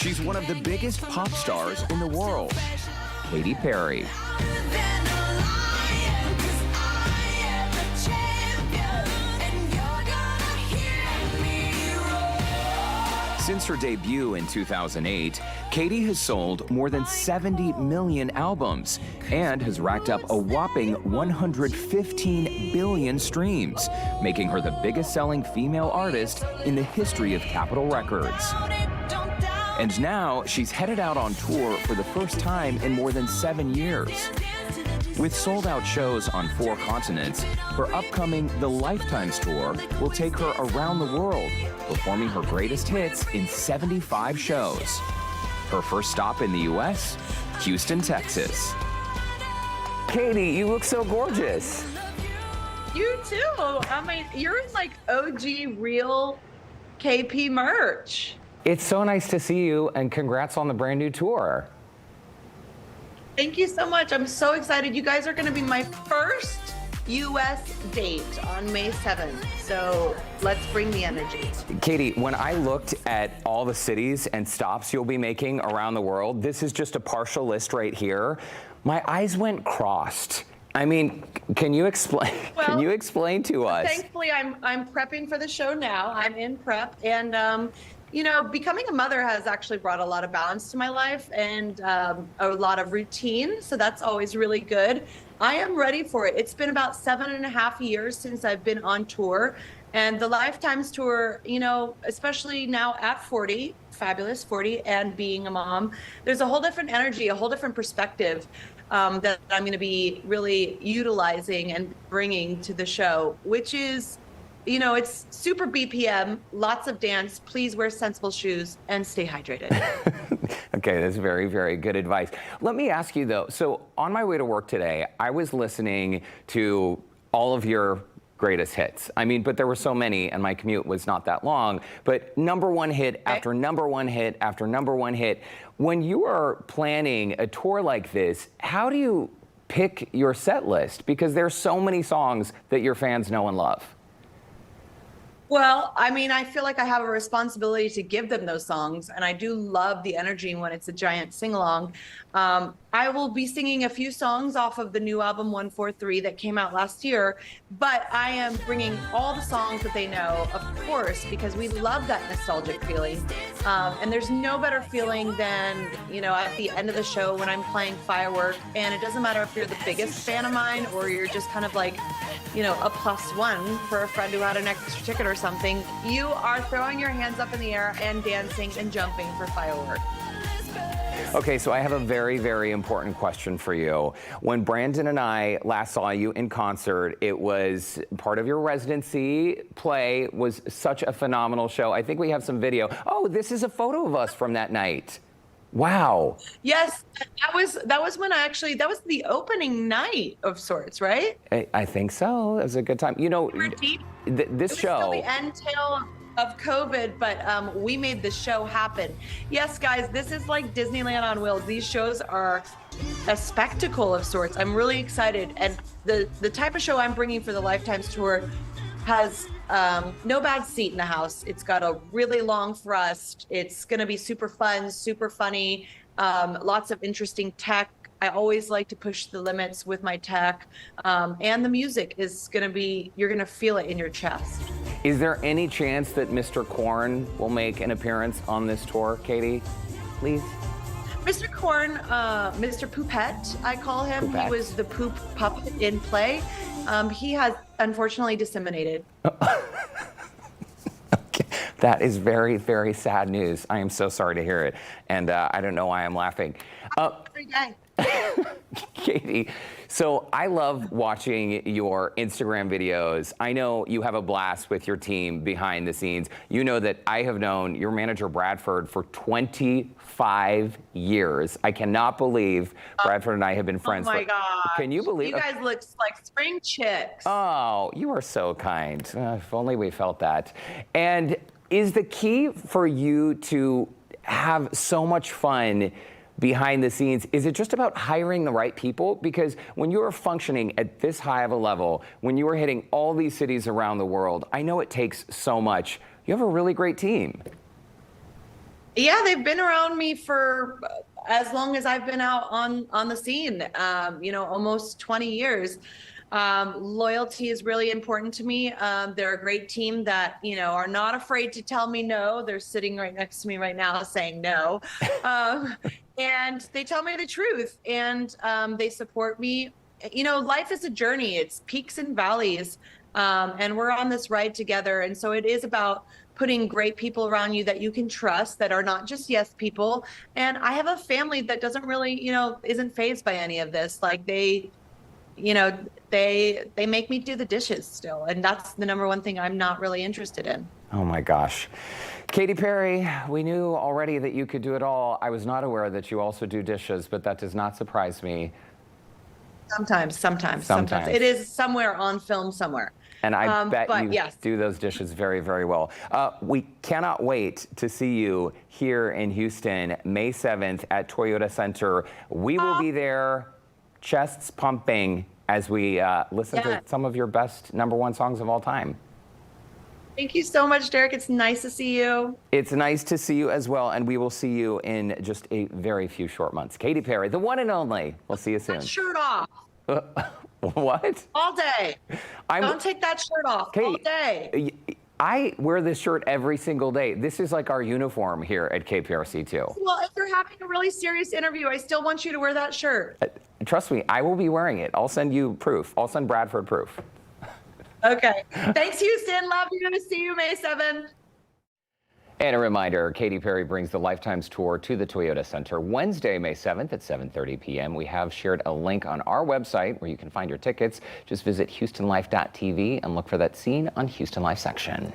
She's one of the biggest pop stars in the world, Katy Perry. Since her debut in 2008, Katy has sold more than 70 million albums and has racked up a whopping 115 billion streams, making her the biggest-selling female artist in the history of Capitol Records. And now she's headed out on tour for the first time in more than 7 years. With sold-out shows on 4 continents, her upcoming The Lifetimes Tour will take her around the world, performing her greatest hits in 75 shows. Her first stop in the U.S., Houston, Texas. Katy, you look so gorgeous. You too. I mean, you're in like OG real KP merch. It's so nice to see you, and congrats on the brand new tour. Thank you so much. I'm so excited. You guys are going to be my first U.S. date on May 7th. So let's bring the energy. Katy, when I looked at all the cities and stops you'll be making around the world, this is just a partial list right here. My eyes went crossed. I mean, can you explain? Well, can you explain to us? Thankfully, I'm prepping for the show now. I'm in prep, and you know, becoming a mother has actually brought a lot of balance to my life and a lot of routine. So that's always really good. I am ready for it. It's been about 7.5 years since I've been on tour, and the Lifetimes tour, you know, especially now at 40, fabulous 40, and being a mom, there's a whole different energy, a whole different perspective that I'm going to be really utilizing and bringing to the show, which is, you know, it's super BPM, lots of dance. Please wear sensible shoes and stay hydrated. Okay, that's very, very good advice. Let me ask you though, so on my way to work today, I was listening to all of your greatest hits. I mean, but there were so many and my commute was not that long, but #1 hit after #1 hit after #1 hit. When you are planning a tour like this, how do you pick your set list? Because there's so many songs that your fans know and love. Well, I mean, I feel like I have a responsibility to give them those songs, and I do love the energy when it's a giant sing-along. I will be singing a few songs off of the new album 143 that came out last year, but I am bringing all the songs that they know, of course, because we love that nostalgic feeling. And there's no better feeling than, you know, at the end of the show when I'm playing Firework, and it doesn't matter if you're the biggest fan of mine or you're just kind of like, you know, a +1 for a friend who had an extra ticket or something, you are throwing your hands up in the air and dancing and jumping for Firework. Okay, so I have a very, very important question for you. When Brandon and I last saw you in concert, it was part of your residency play, was such a phenomenal show. I think we have some video. Oh, this is a photo of us from that night. Wow. Yes, that was when that was the opening night of sorts, right? I think so. It was a good time. You know, this show. Still the end tail of COVID, but we made the show happen. Yes, guys, this is like Disneyland on wheels. These shows are a spectacle of sorts. I'm really excited, and the type of show I'm bringing for the Lifetimes tour has no bad seat in the house. It's got a really long thrust. It's going to be super fun, super funny, lots of interesting tech. I always like to push the limits with my tech, and the music is going to be, you're going to feel it in your chest. Is there any chance that Mr. Corn will make an appearance on this tour, Katy? Please? Mr. Corn, Mr. Poopette, I call him. Poopette. He was the poop puppet in play. He has unfortunately disseminated. Okay. That is very, very sad news. I am so sorry to hear it. And I don't know why I'm laughing. Every day. Katy, so I love watching your Instagram videos. I know you have a blast with your team behind the scenes. You know that I have known your manager Bradford for 25 years. I cannot believe Bradford and I have been friends. Oh my God. Can you believe? You guys look like spring chicks. Oh, you are so kind. If only we felt that. And is the key for you to have so much fun behind the scenes, is it just about hiring the right people? Because when you are functioning at this high of a level, when you are hitting all these cities around the world, I know it takes so much. You have a really great team. Yeah, they've been around me for as long as I've been out on the scene. Almost 20 years. Loyalty is really important to me. They're a great team that are not afraid to tell me no. They're sitting right next to me right now saying no, and they tell me the truth, and they support me. Life is a journey. It's peaks and valleys, and we're on this ride together. And so it is about putting great people around you that you can trust, that are not just yes people. And I have a family that doesn't really, isn't fazed by any of this. Like they make me do the dishes still, and that's the number one thing I'm not really interested in. Oh my gosh. Katy Perry, we knew already that you could do it all. I was not aware that you also do dishes, but that does not surprise me. Sometimes. It is somewhere on film somewhere. And I bet you yes. do those dishes very, very well. We cannot wait to see you here in Houston, May 7th at Toyota Center. We will be there, chests pumping, as we listen to some of your best #1 songs of all time. Thank you so much, Derrick. It's nice to see you. It's nice to see you as well, and we will see you in just a very few short months. Katy Perry, the one and only. We'll see you soon. That shirt off. What? All day. Don't take that shirt off. Kate, all day. I wear this shirt every single day. This is like our uniform here at KPRC2. Well, if you're having a really serious interview, I still want you to wear that shirt. Trust me, I will be wearing it. I'll send you proof. I'll send Bradford proof. Okay. Thanks, Houston. Love you. See you May 7th. And a reminder, Katy Perry brings the Lifetimes Tour to the Toyota Center Wednesday, May 7th at 7:30 p.m. We have shared a link on our website where you can find your tickets. Just visit HoustonLife.tv and look for that scene on Houston Life section.